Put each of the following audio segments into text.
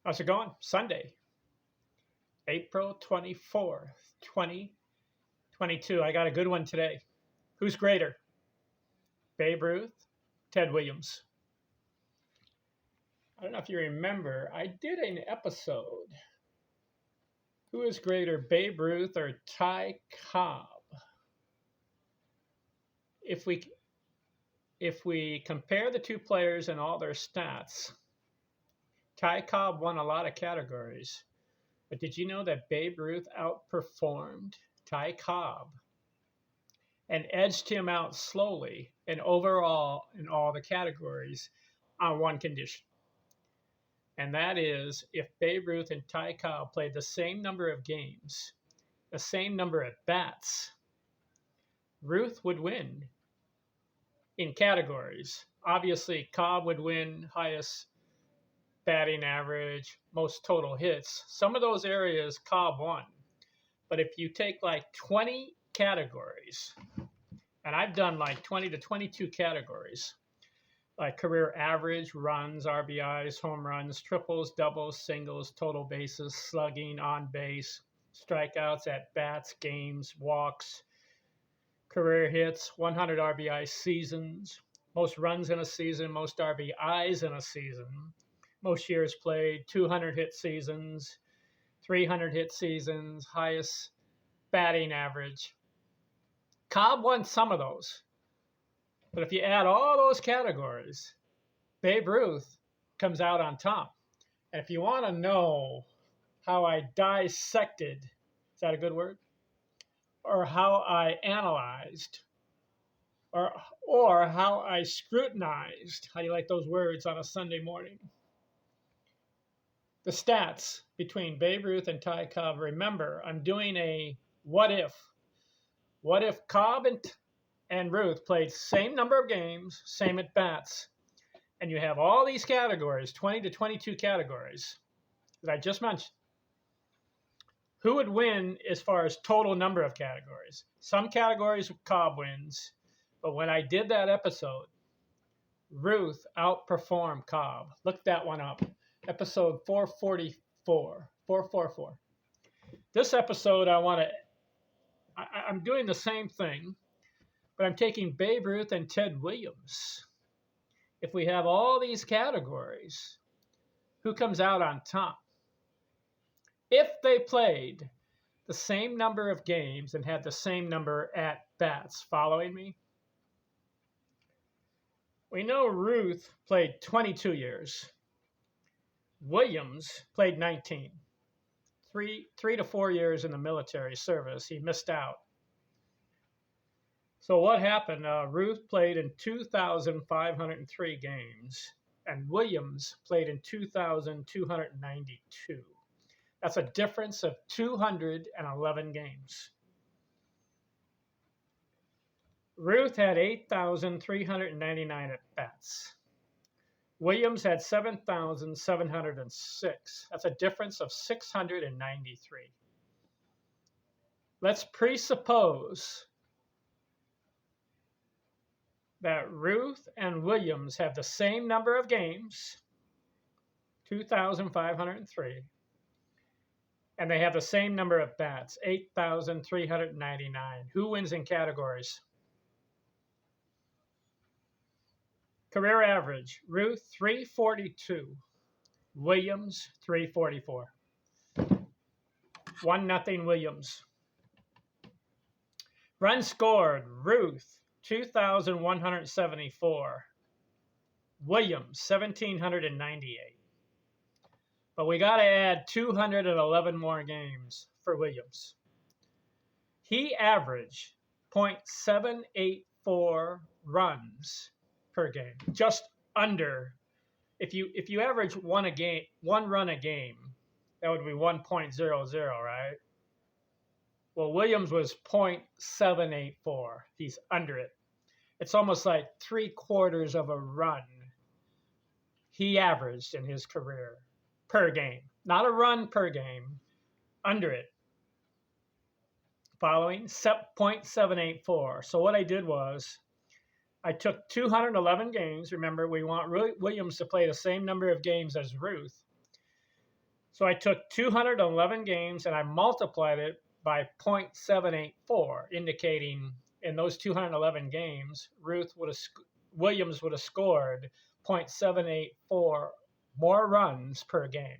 How's it going? Sunday, April 24th, 2022. I got a good one today. Who's greater, Babe Ruth, Ted Williams? I don't know if you remember, I did an episode. Who is greater, Babe Ruth or Ty Cobb? If we compare the two players and all their stats, Ty Cobb won a lot of categories. But did you know that Babe Ruth outperformed Ty Cobb and edged him out slowly and overall in all the categories on one condition? And that is if Babe Ruth and Ty Cobb played the same number of games, the same number at bats, Ruth would win in categories. Obviously, Cobb would win highest batting average, most total hits. Some of those areas Cobb won. But if you take like 20 categories, and I've done like 20 to 22 categories, like career average, runs, RBIs, home runs, triples, doubles, singles, total bases, slugging, on base, strikeouts, at bats, games, walks, career hits, 100 RBI seasons, most runs in a season, most RBIs in a season, most years played, 200 hit seasons, 300 hit seasons, highest batting average. Cobb won some of those. But if you add all those categories, Babe Ruth comes out on top. And if you want to know how I dissected, is that a good word? Or how I analyzed, or how I scrutinized, how do you like those words on a Sunday morning? The stats between Babe Ruth and Ty Cobb. Remember, I'm doing a what if. What if Cobb and Ruth played same number of games, same at bats, and you have all these categories, 20 to 22 categories that I just mentioned. Who would win as far as total number of categories? Some categories Cobb wins, but when I did that episode, Ruth outperformed Cobb. Look that one up. Episode 444. This episode, I'm doing the same thing, but I'm taking Babe Ruth and Ted Williams. If we have all these categories, who comes out on top? If they played the same number of games and had the same number at bats, following me? We know Ruth played 22 years. Williams played 19. Three to 4 years in the military service. He missed out. So what happened? Ruth played in 2,503 games, and Williams played in 2,292. That's a difference of 211 games. Ruth had 8,399 at bats. Williams had 7,706. That's a difference of 693. Let's presuppose that Ruth and Williams have the same number of games, 2,503, and they have the same number of bats, 8,399. Who wins in categories? Career average, Ruth 342, Williams 344. 1-0 Williams. Runs scored, Ruth 2,174, Williams 1,798. But we got to add 211 more games for Williams. He averaged .784 runs per game, just under. If you average one run a game, that would be 1.00, right? Well, Williams was .784. He's under it. It's almost like 3/4 of a run he averaged in his career per game. Not a run per game, under it. Following, .784. So what I did was, I took 211 games. Remember, we want Williams to play the same number of games as Ruth. So I took 211 games and I multiplied it by 0.784, indicating in those 211 games, Williams would have scored 0.784 more runs per game.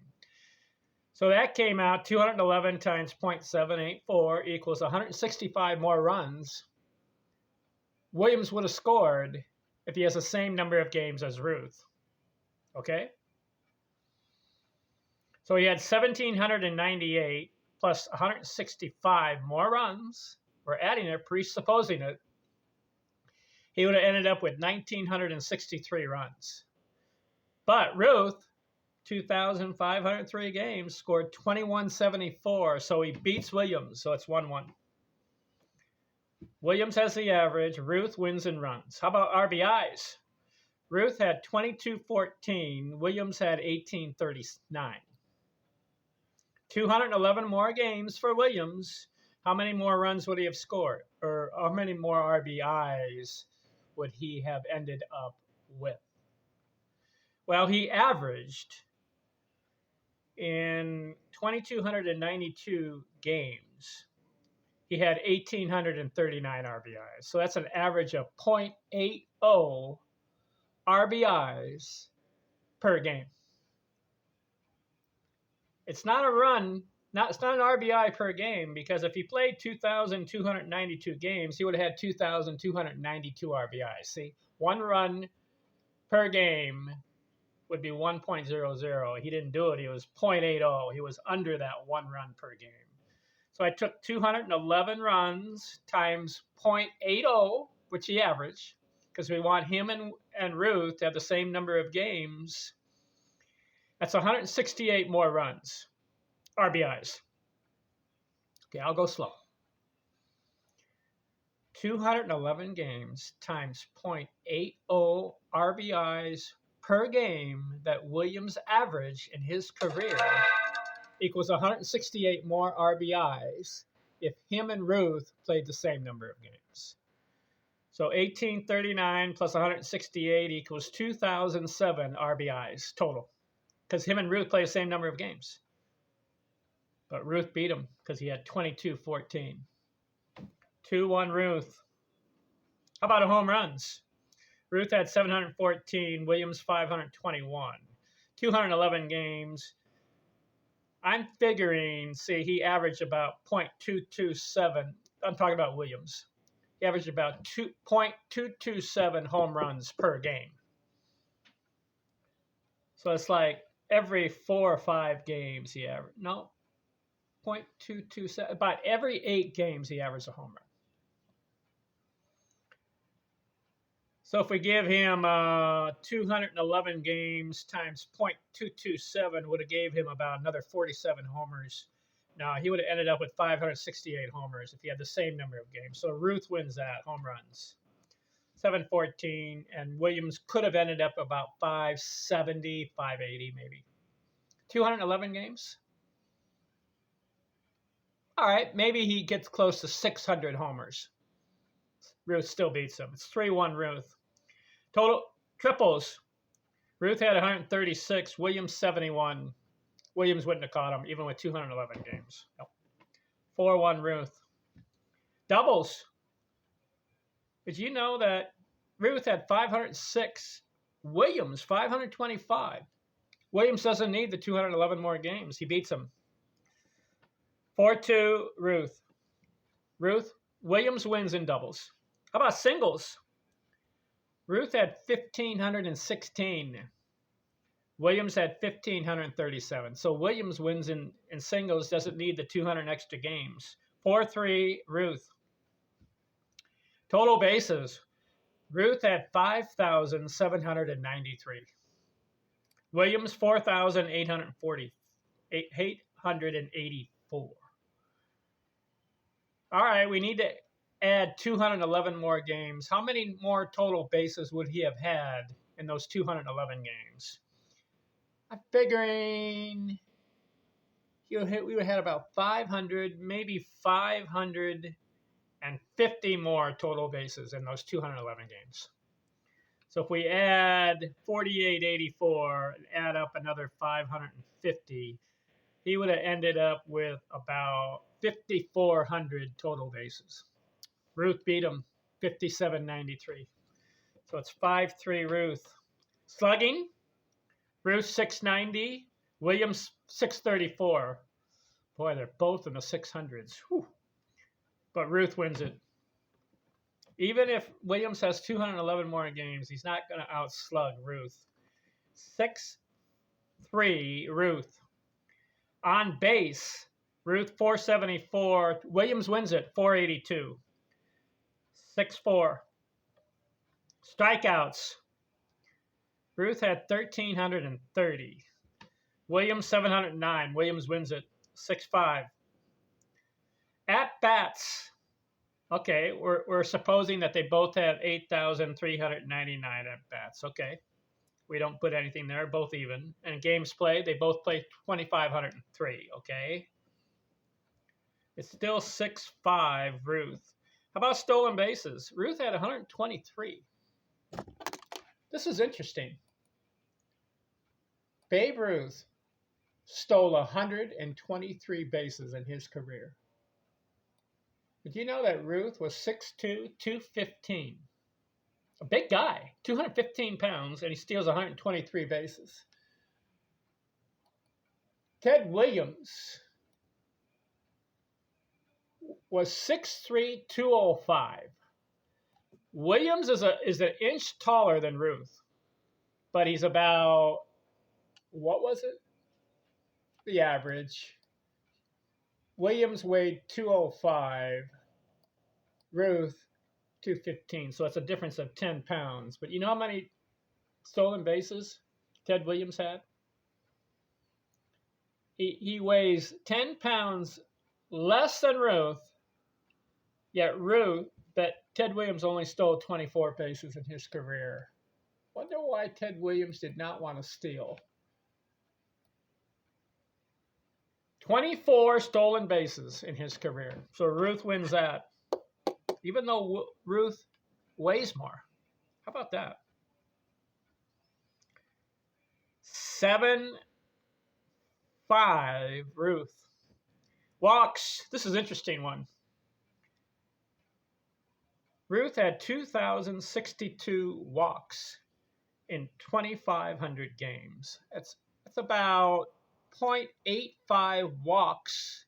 So that came out 211 times 0.784 equals 165 more runs Williams would have scored if he has the same number of games as Ruth. Okay? So he had 1,798 plus 165 more runs. We're adding it, presupposing it. He would have ended up with 1,963 runs. But Ruth, 2,503 games, scored 2,174. So he beats Williams. So it's 1-1. Williams has the average. Ruth wins in runs. How about RBIs? Ruth had 2,214. Williams had 1,839. 211 more games for Williams. How many more runs would he have scored? Or how many more RBIs would he have ended up with? Well, he averaged in 2,292 games, he had 1,839 RBIs. So that's an average of 0.80 RBIs per game. It's not a run, it's not an RBI per game, because if he played 2,292 games, he would have had 2,292 RBIs. See, one run per game would be 1.00. He didn't do it. He was 0.80. He was under that one run per game. So I took 211 runs times 0.80, which he averaged, because we want him and Ruth to have the same number of games. That's 168 more runs, RBIs. Okay, I'll go slow. 211 games times 0.80 RBIs per game that Williams averaged in his career equals 168 more RBIs if him and Ruth played the same number of games. So 1,839 plus 168 equals 2,007 RBIs total, because him and Ruth play the same number of games. But Ruth beat him because he had 2,214. 2-1 Ruth. How about home runs? Ruth had 714, Williams 521. 211 games. I'm figuring, see, he averaged about 0.227. I'm talking about Williams. He averaged about 0.227 home runs per game. So it's like every 4 or 5 games he averaged. No, 0.227. About every 8 games he averaged a home run. So if we give him 211 games times 0.227 would have gave him about another 47 homers. Now, he would have ended up with 568 homers if he had the same number of games. So Ruth wins that, home runs. 714, and Williams could have ended up about 570, 580 maybe. 211 games? All right, maybe he gets close to 600 homers. Ruth still beats him. It's 3-1 Ruth. Total triples. Ruth had 136, Williams 71. Williams wouldn't have caught him, even with 211 games. Nope. 4-1 Ruth. Doubles. Did you know that Ruth had 506, Williams 525? Williams doesn't need the 211 more games. He beats him. 4-2 Ruth. Williams wins in doubles. How about singles? Ruth had 1,516. Williams had 1,537. So Williams wins in singles, doesn't need the 200 extra games. 4-3 Ruth. Total bases. Ruth had 5,793. Williams 4,884. All right, we need to add 211 more games. How many more total bases would he have had in those 211 games? I'm figuring we would have had about 500, maybe 550 more total bases in those 211 games. So if we add 4884 and add up another 550, he would have ended up with about 5,400 total bases. Ruth beat him 57.93. So it's 5-3 Ruth. Slugging, Ruth 690, Williams 634. Boy, they're both in the 600s. Whew. But Ruth wins it. Even if Williams has 211 more games, he's not going to outslug Ruth. 6-3 Ruth. On base, Ruth 474. Williams wins it 482. 6-4. Strikeouts. Ruth had 1,330. Williams 709. Williams wins it 6-5. At bats. Okay, we're supposing that they both have 8,399 at bats. Okay, we don't put anything there. Both even. And games played, they both play 2,503. Okay, it's still 6-5 Ruth. How about stolen bases? Ruth had 123. This is interesting. Babe Ruth stole 123 bases in his career. Did you know that Ruth was 6'2", 215? A big guy, 215 pounds, and he steals 123 bases. Ted Williams was 6'3", 205. Williams is an inch taller than Ruth, but he's about, what was it? The average. Williams weighed 205, Ruth 215, so it's a difference of 10 pounds. But you know how many stolen bases Ted Williams had? He weighs 10 pounds less than Ruth, yet Ted Williams only stole 24 bases in his career. Wonder why Ted Williams did not want to steal. 24 stolen bases in his career. So Ruth wins that, even though Ruth weighs more. How about that? 7-5 Ruth. Walks. This is an interesting one. Ruth had 2,062 walks in 2,500 games. That's about 0.85 walks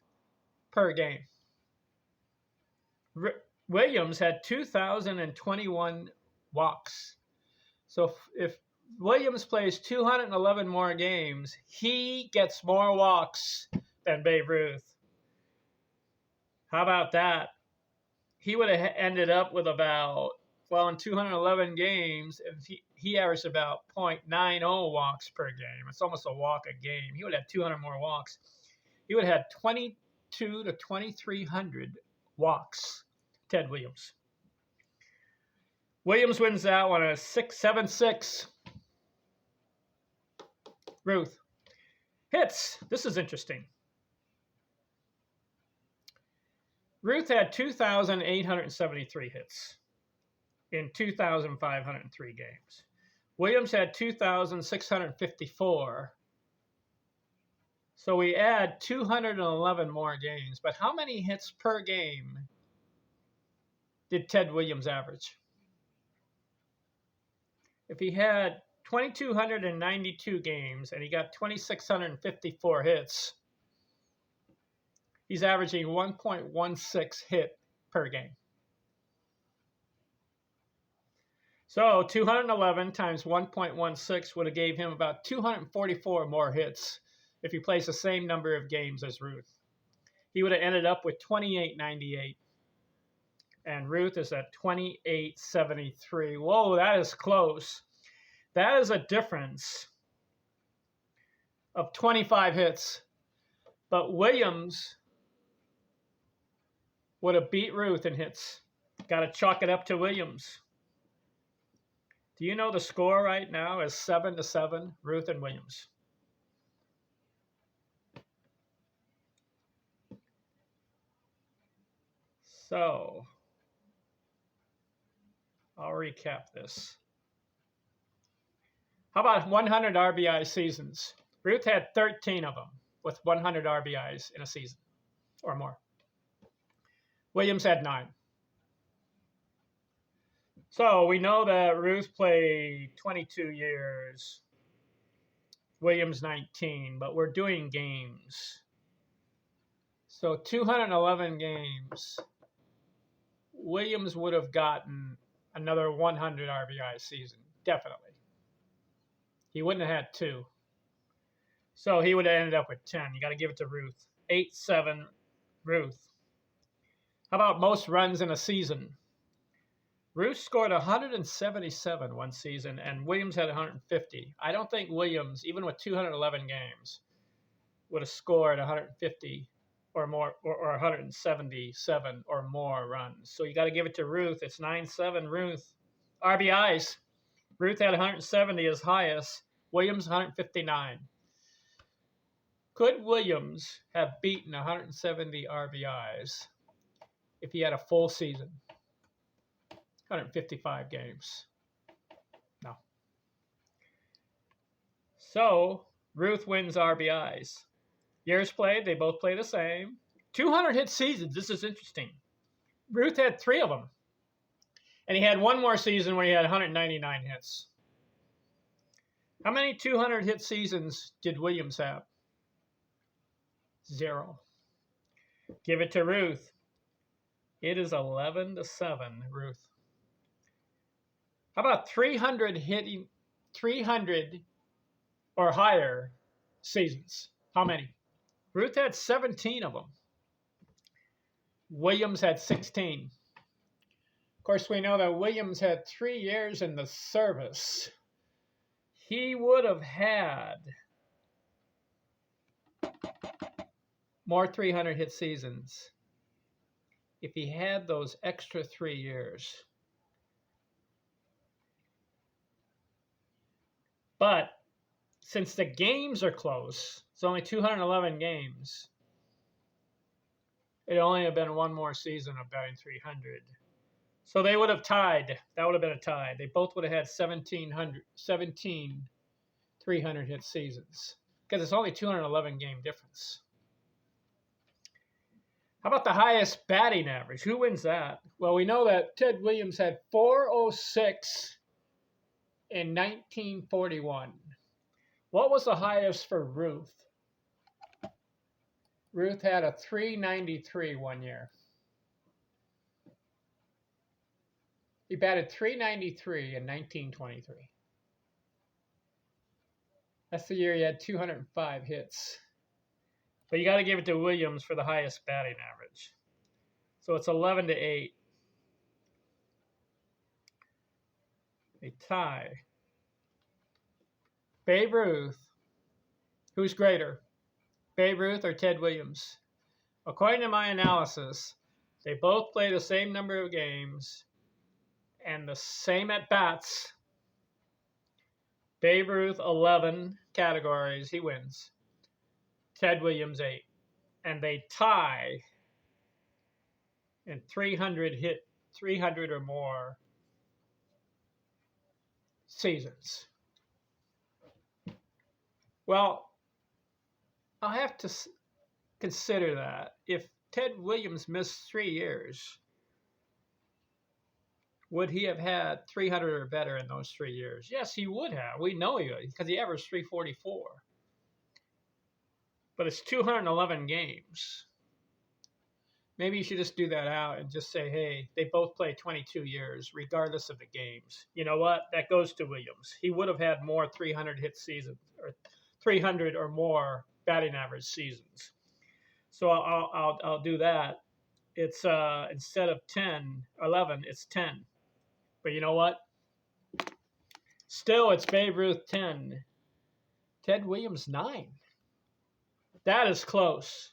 per game. Williams had 2,021 walks. So if Williams plays 211 more games, he gets more walks than Babe Ruth. How about that? He would have ended up with about, well, in 211 games, he averaged about 0.90 walks per game. It's almost a walk a game. He would have 200 more walks. He would have had 2,200 to 2,300 walks, Ted Williams. Williams wins that one at 7-6. Ruth. Hits. This is interesting. Ruth had 2,873 hits in 2,503 games. Williams had 2,654. So we add 211 more games. But how many hits per game did Ted Williams average? If he had 2,292 games and he got 2,654 hits, he's averaging 1.16 hit per game. So 211 times 1.16 would have gave him about 244 more hits if he plays the same number of games as Ruth. He would have ended up with 2898. And Ruth is at 2873. Whoa, that is close. That is a difference of 25 hits. But Williams would have beat Ruth in hits. Got to chalk it up to Williams. Do you know the score right now is 7-7, Ruth and Williams? So, I'll recap this. How about 100 RBI seasons? Ruth had 13 of them. with 100 RBIs in a season or more. Williams had 9. So we know that Ruth played 22 years, Williams 19, but we're doing games. So 211 games, Williams would have gotten another 100 RBI season, definitely. He wouldn't have had 2. So he would have ended up with 10. You got to give it to Ruth. 8-7, Ruth. How about most runs in a season? Ruth scored 177 one season, and Williams had 150. I don't think Williams, even with 211 games, would have scored 150 or more, or 177 or more runs. So you got to give it to Ruth. It's 9-7, Ruth. RBIs. Ruth had 170 as highest. Williams 159. Could Williams have beaten 170 RBIs if he had a full season? 155 games. No. So Ruth wins RBIs. Years played, they both play the same. 200 hit seasons. This is interesting. Ruth had 3 of them. And he had one more season where he had 199 hits. How many 200 hit seasons did Williams have? 0. Give it to Ruth. It is 11-7, Ruth. How about 300 or higher seasons? How many? Ruth had 17 of them. Williams had 16. Of course, we know that Williams had 3 years in the service. He would have had more 300 hit seasons if he had those extra 3 years. But since the games are close, it's only 211 games, it only have been one more season of batting 300. So they would have tied. That would have been a tie. They both would have had 17 300 hit seasons because it's only 211 game difference. How about the highest batting average? Who wins that? Well, we know that Ted Williams had 406 in 1941. What was the highest for Ruth? Ruth had a 393 one year. He batted 393 in 1923. That's the year he had 205 hits. But you got to give it to Williams for the highest batting average. So it's 11-8. A tie. Babe Ruth. Who's greater? Babe Ruth or Ted Williams? According to my analysis, they both play the same number of games and the same at-bats. Babe Ruth, 11 categories. He wins. Ted Williams, 8. And they tie in 300 or more seasons. Well, I'll have to consider that. If Ted Williams missed 3 years, would he have had 300 or better in those 3 years? Yes, he would have. We know he would because he averaged 344. But it's 211 games. Maybe you should just do that out and just say, hey, they both play 22 years, regardless of the games. You know what? That goes to Williams. He would have had more 300 hit seasons, or 300 or more batting average seasons. So I'll do that. It's instead of 11, it's 10. But you know what? Still, it's Babe Ruth 10. Ted Williams 9. That is close.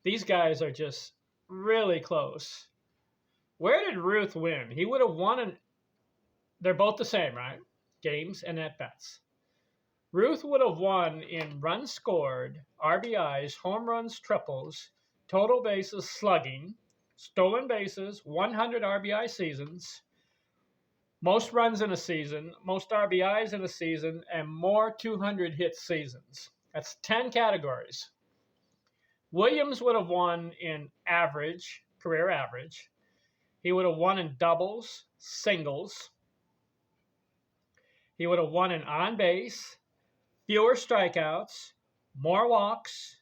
These guys are just really close. Where did Ruth win? He would have won. They're both the same, right? Games and at-bats. Ruth would have won in runs scored, RBIs, home runs, triples, total bases, slugging, stolen bases, 100 RBI seasons, most runs in a season, most RBIs in a season, and more 200 hit seasons. That's 10 categories. Williams would have won in average, career average. He would have won in doubles, singles. He would have won in on base, fewer strikeouts, more walks,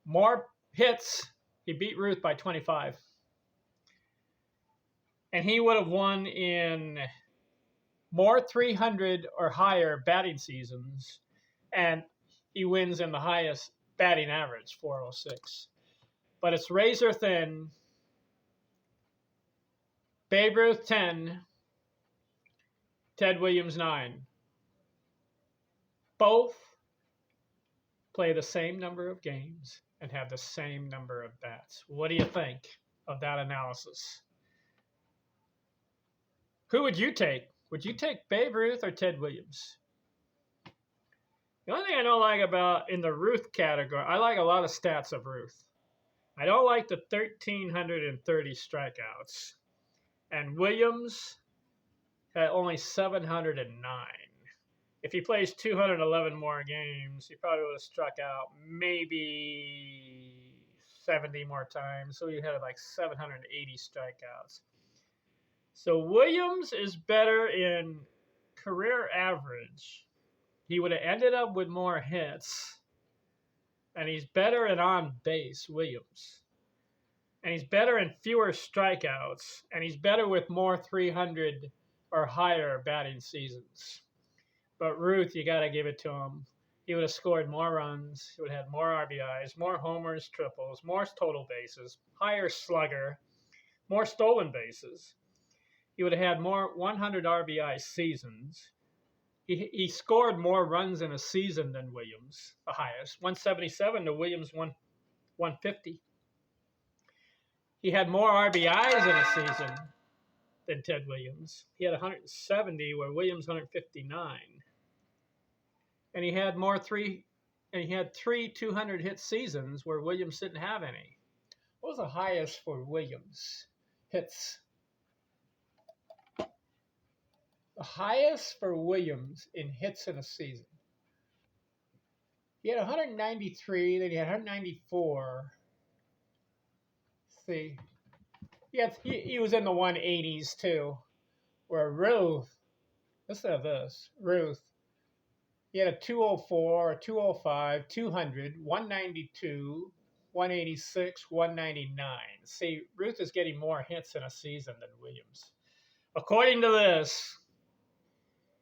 more hits. He beat Ruth by 25. And he would have won in more 300 or higher batting seasons. And he wins in the highest batting average, 406. But it's razor thin. Babe Ruth 10, Ted Williams 9. Both play the same number of games and have the same number of bats. What do you think of that analysis? Who would you take? Would you take Babe Ruth or Ted Williams? The only thing I don't like about in the Ruth category, I like a lot of stats of Ruth. I don't like the 1,330 strikeouts. And Williams had only 709. If he plays 211 more games, he probably would have struck out maybe 70 more times. So he had like 780 strikeouts. So Williams is better in career average. He would have ended up with more hits. And he's better in on base, Williams. And he's better in fewer strikeouts. And he's better with more 300 or higher batting seasons. But Ruth, you got to give it to him. He would have scored more runs. He would have had more RBIs, more homers, triples, more total bases, higher slugger, more stolen bases. He would have had more 100 RBI seasons. He scored more runs in a season than Williams, the highest, 177 to Williams 150. He had more RBIs in a season than Ted Williams. He had 170 where Williams 159. And he had three 200 hit seasons where Williams didn't have any. What was the highest for Williams hits? The highest for Williams in hits in a season. He had 193, then he had 194. See, he was in the 180s too. Where Ruth, listen to this, Ruth, he had a 204, a 205, 200, 192, 186, 199. See, Ruth is getting more hits in a season than Williams. According to this,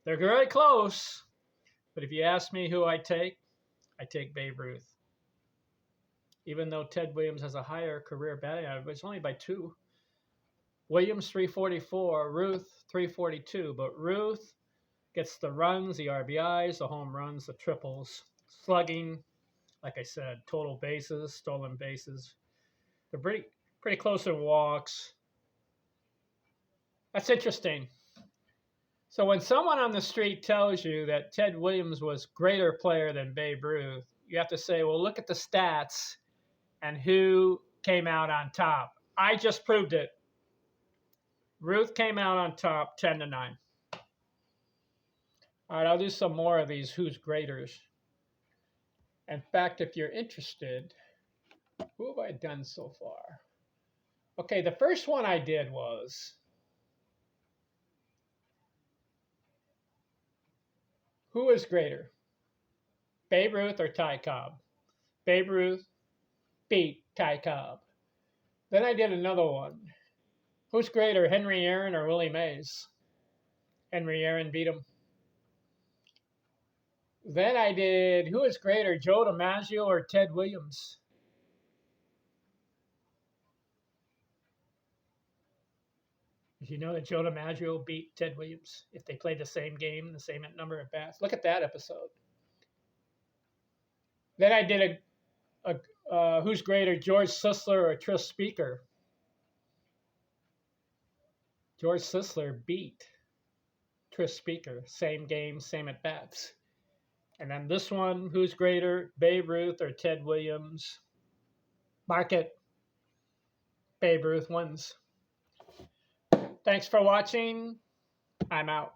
they're very close. But if you ask me who I take Babe Ruth. Even though Ted Williams has a higher career batting average, it's only by 2. Williams 344, Ruth 342. But Ruth gets the runs, the RBIs, the home runs, the triples, slugging, like I said, total bases, stolen bases. They're pretty close in walks. That's interesting. So when someone on the street tells you that Ted Williams was a greater player than Babe Ruth, you have to say, well, look at the stats and who came out on top. I just proved it. Ruth came out on top 10-9. All right, I'll do some more of these who's graders. In fact, if you're interested, who have I done so far? Okay, the first one I did was who is greater, Babe Ruth or Ty Cobb? Babe Ruth beat Ty Cobb. Then I did another one. Who's greater, Henry Aaron or Willie Mays? Henry Aaron beat him. Then I did, who is greater, Joe DiMaggio or Ted Williams? Did you know that Joe DiMaggio beat Ted Williams if they played the same game, the same number of bats? Look at that episode. Then I did a who's greater, George Sisler or Tris Speaker? George Sisler beat Tris Speaker. Same game, same at bats. And then this one, who's greater, Babe Ruth or Ted Williams? Mark it. Babe Ruth wins. Thanks for watching. I'm out.